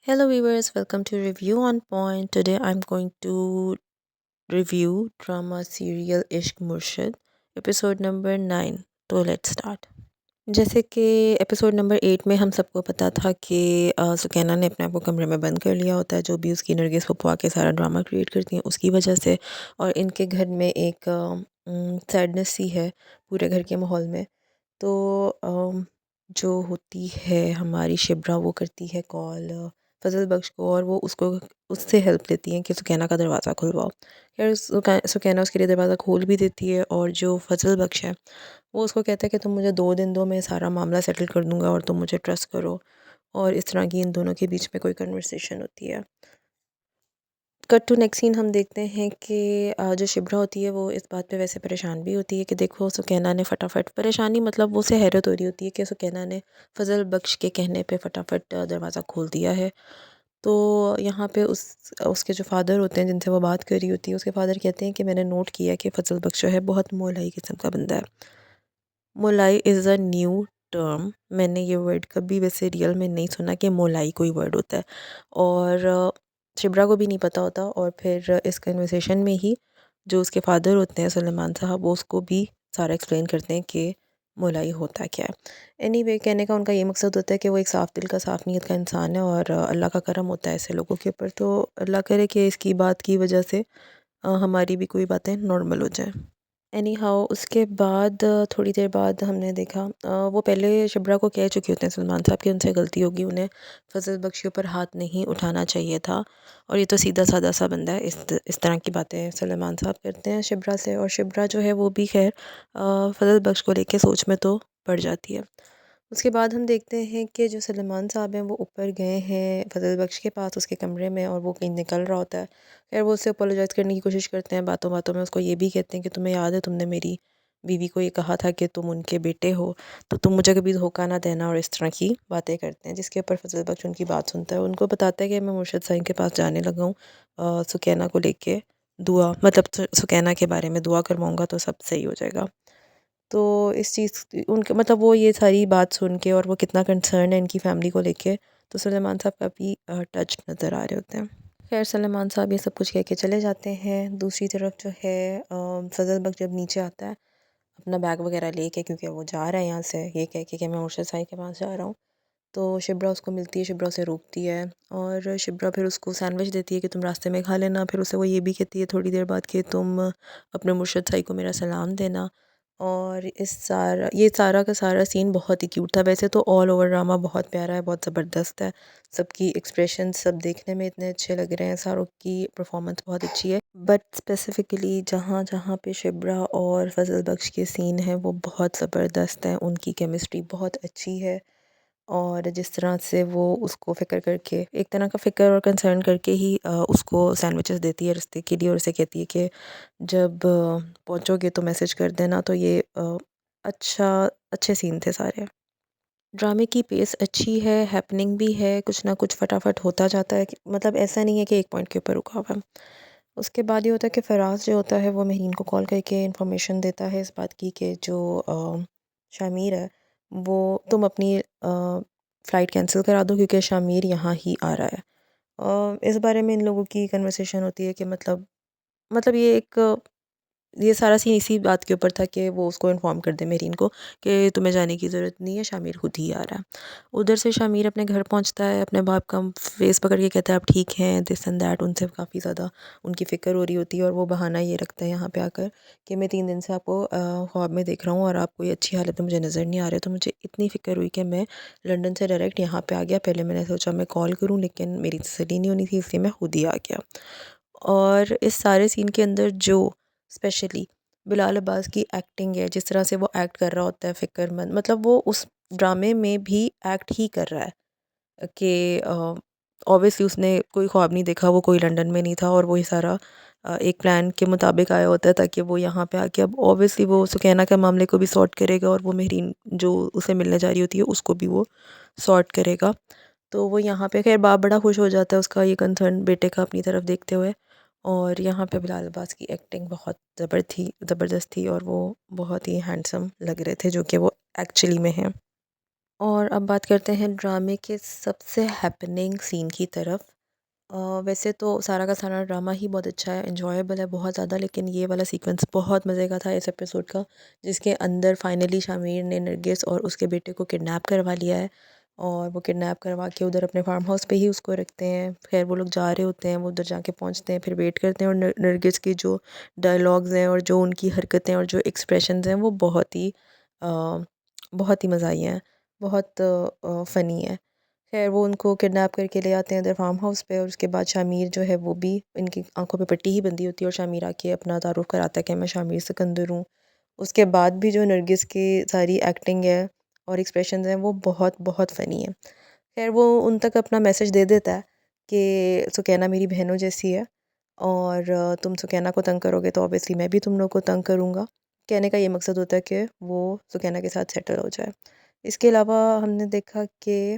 Hello viewers, welcome to Review on Point. Today I'm going to review drama serial Ishq Murshid, episode number 9. तो let's start. जैसे कि episode number 8 में हम सबको पता था कि सुकैना ने अपने आप को कमरे में बंद कर लिया होता है, जो भी उसकी नरगिस फुप्पो आके सारा ड्रामा क्रिएट करती हैं उसकी वजह से। और इनके घर में एक सैडनेस सी है पूरे घर के माहौल में। तो जो होती है हमारी शिब्रा, वो करती है कॉल फजल बख्श को और वो उसको उससे हेल्प लेती हैं कि सुकैना का दरवाज़ा खुलवाओ। खैर सुकैना उसके लिए दरवाज़ा खोल भी देती है और जो फजल बख्श है वो उसको कहता है कि तुम मुझे 2 दिन दो, मैं सारा मामला सेटल कर दूंगा और तुम मुझे ट्रस्ट करो। और इस तरह की इन दोनों के बीच में कोई कन्वर्सेशन होती है। कट टू नेक्स्ट सीन हम देखते हैं कि जो शिब्रा होती है वो इस बात पे वैसे परेशान भी होती है कि देखो सुकैना ने फटाफट, परेशानी मतलब वो उसे हैरत हो रही होती है कि सुकैना ने फजल बख्श के कहने पे फटाफट दरवाज़ा खोल दिया है। तो यहाँ पे उसके जो फादर होते हैं जिनसे वो बात कर रही होती है, उसके फादर कहते हैं कि मैंने नोट किया कि फजल बख्श जो है बहुत मोलाई किस्म का बंदा है। मोलाई इज़ अ न्यू टर्म, मैंने ये वर्ड कभी वैसे रियल में नहीं सुना कि मोलाई कोई वर्ड होता है। और शिब्रा को भी नहीं पता होता। और फिर इस कन्वर्सेशन में ही जो उसके फादर होते हैं सुलेमान साहब, वो उसको भी सारा एक्सप्लेन करते हैं कि मोलाई होता क्या है। एनीवे, कहने का उनका ये मकसद होता है कि वो एक साफ़ दिल का, साफ़ नीयत का इंसान है और अल्लाह का करम होता है ऐसे लोगों के ऊपर। तो अल्लाह करे कि इसकी बात की वजह से हमारी भी कोई बातें नॉर्मल हो जाएं। एनी हाउ उसके बाद थोड़ी देर बाद हमने देखा, वो पहले शिब्रा को कह चुके होते हैं सलमान साहब कि उनसे गलती होगी, उन्हें फजल बख्श के ऊपर हाथ नहीं उठाना चाहिए था। और ये तो सीधा साधा सा बंदा है, इस तरह की बातें सलमान साहब करते हैं शिब्रा से। और शिब्रा जो है वो भी खैर फजल बख्श को लेके सोच में तो पड़ जाती है। उसके बाद हम देखते हैं कि जो सलमान साहब हैं वो ऊपर गए हैं फजल बख्श के पास उसके कमरे में, और वो कहीं निकल रहा होता है। खैर वो उससे अपोलोजाइज़ करने की कोशिश करते हैं, बातों बातों में उसको ये भी कहते हैं कि तुम्हें याद है तुमने मेरी बीवी को ये कहा था कि तुम उनके बेटे हो, तो तुम मुझे कभी धोखा ना देना, और इस तरह की बातें करते हैं। जिसके ऊपर फजल बख्श उनकी बात सुनता है, उनको बताता है कि मैं मुर्शद साईं के पास जाने लगा हूँ सुकैना को लेके, दुआ मतलब सुकैना के बारे में दुआ करवाऊँगा तो सब सही हो जाएगा। तो इस चीज़ उनके मतलब वो ये सारी बात सुन के और वो कितना कंसर्न है इनकी फैमिली को लेके, तो सुलेमान साहब काफ़ी टच नज़र आ रहे होते हैं। खैर सुलेमान साहब ये सब कुछ कह के चले जाते हैं। दूसरी तरफ जो है फजल बख्श जब नीचे आता है अपना बैग वगैरह लेके, क्योंकि वो जा रहा है यहाँ से ये कह के कि मैं मुर्शद साई के पास जा रहा हूँ। तो शिब्रा उसको मिलती है, शिब्रा उसे रोकती है और शिब्रा फिर उसको सैंडविच देती है कि तुम रास्ते में खा लेना। फिर उसे वो ये भी कहती है थोड़ी देर बाद कि तुम अपने मुर्शद साई को मेरा सलाम देना। और ये सारा का सारा सीन बहुत ही क्यूट था। वैसे तो ऑल ओवर ड्रामा बहुत प्यारा है, बहुत ज़बरदस्त है। सबकी एक्सप्रेशन सब देखने में इतने अच्छे लग रहे हैं, सारों की परफॉर्मेंस बहुत अच्छी है। बट स्पेसिफ़िकली जहाँ जहाँ पे शिब्रा और फजल बख्श के सीन हैं वो बहुत ज़बरदस्त हैं, उनकी केमिस्ट्री बहुत अच्छी है। और जिस तरह से वो उसको फ़िक्र करके, एक तरह का फ़िक्र और कंसर्न करके ही उसको सैंडविचेस देती है रास्ते के लिए, और उसे कहती है कि जब पहुँचोगे तो मैसेज कर देना। तो ये अच्छे सीन थे सारे। ड्रामे की पेस अच्छी है, हैपनिंग भी है, कुछ ना कुछ फटाफट होता जाता है मतलब ऐसा नहीं है कि एक पॉइंट के ऊपर रुका हुआ है। उसके बाद ये होता है कि फ़राज़ जो होता है वो मेहरीन को कॉल करके इन्फॉर्मेशन देता है इस बात की कि जो शामिर है वो, तुम अपनी फ़्लाइट कैंसिल करा दो क्योंकि शामिर यहाँ ही आ रहा है। इस बारे में इन लोगों की कन्वर्सेशन होती है कि मतलब ये सारा सीन इसी बात के ऊपर था कि वो उसको इन्फॉर्म कर दे मेरीन को कि तुम्हें जाने की ज़रूरत नहीं है, शामिर खुद ही आ रहा है। उधर से शामिर अपने घर पहुंचता है, अपने बाप का फेस पकड़ के कहता है आप ठीक हैं, दिस एंड दैट। उनसे काफ़ी ज़्यादा उनकी फ़िक्र हो रही होती है और वो बहाना ये रखता है यहाँ पे आकर कि मैं 3 दिन से आपको ख्वाब में देख रहा हूँ और आप कोई अच्छी हालत में मुझे नज़र नहीं आ रहे। तो मुझे इतनी फ़िक्र हुई कि मैं लंदन से डायरेक्ट यहाँ पर आ गया। पहले मैंने सोचा मैं कॉल करूँ, लेकिन मेरी तसल्ली नहीं होनी थी, इसलिए मैं खुद ही आ गया। और इस सारे सीन के अंदर जो स्पेशली बिलाल अब्बास की एक्टिंग है, जिस तरह से वो एक्ट कर रहा होता है फ़िक्रमंद, मतलब वो उस ड्रामे में भी एक्ट ही कर रहा है कि ऑब्वियसली उसने कोई ख्वाब नहीं देखा, वो कोई लंदन में नहीं था और वो ये सारा एक प्लान के मुताबिक आया होता है ताकि वो यहाँ पे आके, अब ऑब्वियसली वो सुकैना के मामले को भी सॉर्ट करेगा और वो मेहरीन जो उसे मिलने जा रही होती है उसको भी वो सॉर्ट करेगा। तो वो यहाँ पे खैर बाप बड़ा खुश हो जाता है उसका ये कंसर्न बेटे का अपनी तरफ देखते हुए। और यहाँ पे बिलाल अब्बास की एक्टिंग बहुत ज़बरदस्त थी और वो बहुत ही हैंडसम लग रहे थे, जो कि वो एक्चुअली में हैं। और अब बात करते हैं ड्रामे के सबसे हैपनिंग सीन की तरफ। वैसे तो सारा का सारा ड्रामा ही बहुत अच्छा है, एन्जॉयबल है बहुत ज़्यादा, लेकिन ये वाला सीक्वेंस बहुत मज़े का था इस एपिसोड का, जिसके अंदर फाइनली शामिर ने नरगिस और उसके बेटे को किडनैप करवा लिया है। और वो किडनैप करवा के उधर अपने फार्म हाउस पे ही उसको रखते हैं। खैर वो लोग जा रहे होते हैं, वो उधर जाके पहुंचते हैं, फिर वेट करते हैं, और नरगिस की जो डायलॉग्स हैं और जो उनकी हरकतें और जो एक्सप्रेशंस हैं वो बहुत ही मज़ा आई हैं, बहुत फ़नी है। खैर वो उनको किडनैप करके ले आते हैं इधर फार्म हाउस पे, और उसके बाद शामिर जो है वो भी, इनकी आंखों पे पट्टी ही बंधी होती है, और शामिर आके अपना तारुफ कराता है कि मैं शामिर सिकंदर हूँ। उसके बाद भी जो नरगिस की सारी एक्टिंग है और एक्सप्रेशंस हैं वो बहुत बहुत फ़नी है। खैर वो उन तक अपना मैसेज दे देता है कि सुकैना मेरी बहनों जैसी है, और तुम सुकैना को तंग करोगे तो ऑब्वियसली मैं भी तुम लोग को तंग करूँगा। कहने का ये मकसद होता है कि वो सुकैना के साथ सेटल हो जाए। इसके अलावा हमने देखा कि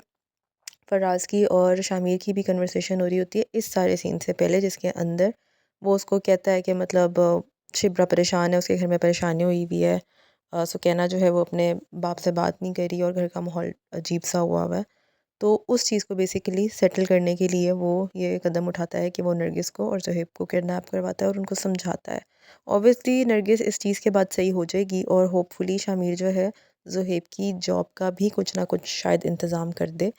फराज़ की और शामिर की भी कन्वर्सेशन हो रही होती है इस सारे सीन से पहले, जिसके अंदर वो उसको कहता है कि मतलब शिब्रा परेशान है, उसके घर में परेशानी हुई हुई है, सुकैना जो है वो अपने बाप से बात नहीं करी और घर का माहौल अजीब सा हुआ है। तो उस चीज़ को बेसिकली सेटल करने के लिए वो ये कदम उठाता है कि वो नरगिस को और ज़ोहेब को किडनैप करवाता है और उनको समझाता है। ऑब्वियसली नरगिस इस चीज़ के बाद सही हो जाएगी, और होपफुली शामिर जो है ज़ोहेब की जॉब का भी कुछ ना कुछ शायद इंतज़ाम कर दे।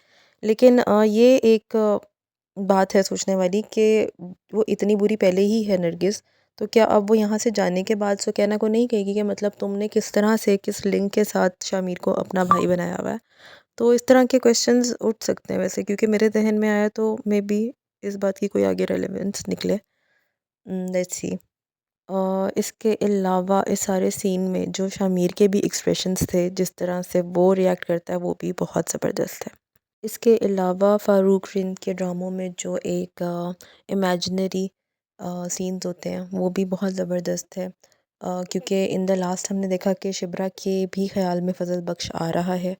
लेकिन ये एक बात है सोचने वाली कि वो इतनी बुरी पहले ही है नरगिस, तो क्या अब वो यहाँ से जाने के बाद सुकैना को नहीं कहेगी कि मतलब तुमने किस तरह से, किस लिंक के साथ शामिर को अपना भाई बनाया हुआ है? तो इस तरह के क्वेश्चंस उठ सकते हैं वैसे, क्योंकि मेरे जहन में आया तो मे बी इस बात की कोई आगे रेलेवेंस निकले। Let's see. इसके अलावा इस सारे सीन में जो शामिर के भी एक्सप्रेशंस थे, जिस तरह से वो रिएक्ट करता है, वो भी बहुत ज़बरदस्त है। इसके अलावा फ़ारूक रिंद के ड्रामों में जो एक इमेजिनरी सीन्स होते हैं वो भी बहुत ज़बरदस्त है, क्योंकि इन द लास्ट हमने देखा कि शिब्रा के भी ख़्याल में फ़ज़ल बख्श आ रहा है।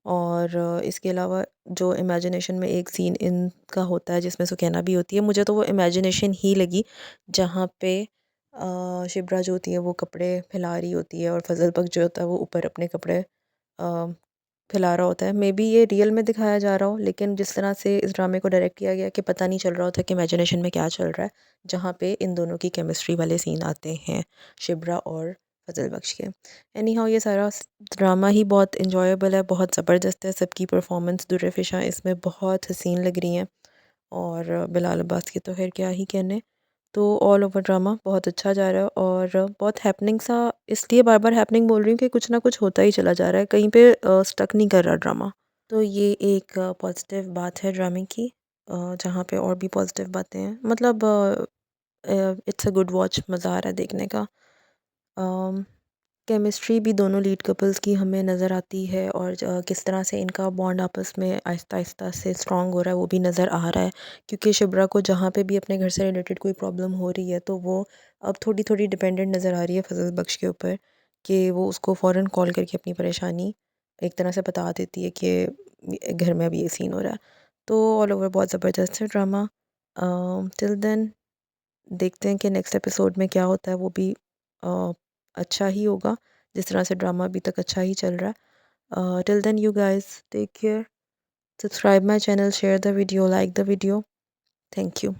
और इसके अलावा जो इमेजिनेशन में एक सीन इनका होता है जिसमें सुकैना भी होती है, मुझे तो वो इमेजिनेशन ही लगी, जहाँ पे शिब्रा जो होती है वो कपड़े फैला रही होती है और फजल बख्श जो होता है वो ऊपर अपने कपड़े फैला रहा होता है। मे बी ये रियल में दिखाया जा रहा हो, लेकिन जिस तरह से इस ड्रामे को डायरेक्ट किया गया कि पता नहीं चल रहा होता कि इमेजिनेशन में क्या चल रहा है, जहाँ पे इन दोनों की केमिस्ट्री वाले सीन आते हैं, शिब्रा और फजल बख्श के। एनी हाउ ये सारा ड्रामा ही बहुत इंजॉयबल है, बहुत ज़बरदस्त है। सबकी परफॉर्मेंस दुर्रे फिशा इसमें बहुत हसीन लग रही हैं, और बिलाल अब्बास की तो खैर क्या ही कहने। तो ऑल ओवर ड्रामा बहुत अच्छा जा रहा है, और बहुत हैपनिंग सा, इसलिए बार बार हैपनिंग बोल रही हूँ कि कुछ ना कुछ होता ही चला जा रहा है, कहीं पे स्टक नहीं कर रहा ड्रामा। तो ये एक पॉजिटिव बात है ड्रामे की, जहाँ पे और भी पॉजिटिव बातें हैं, मतलब इट्स अ गुड वॉच, मज़ा आ रहा है देखने का। केमिस्ट्री भी दोनों लीड कपल्स की हमें नज़र आती है, और किस तरह से इनका बॉन्ड आपस में आहिस्ता आहिस्ता से स्ट्रॉन्ग हो रहा है वो भी नज़र आ रहा है। क्योंकि शिब्रा को जहाँ पे भी अपने घर से रिलेटेड कोई प्रॉब्लम हो रही है, तो वो अब थोड़ी थोड़ी डिपेंडेंट नज़र आ रही है फजल बख्श के ऊपर, कि वो उसको फ़ौरन कॉल करके अपनी परेशानी एक तरह से बता देती है कि घर में अभी ये सीन हो रहा है। तो ऑल ओवर बहुत ज़बरदस्त है ड्रामा। टिल देन देखते हैं कि नेक्स्ट एपिसोड में क्या होता है, वो भी अ, अच्छा ही होगा, जिस तरह से ड्रामा अभी तक अच्छा ही चल रहा है। Till then you guys take care, subscribe my channel, share the video, like the video. Thank you.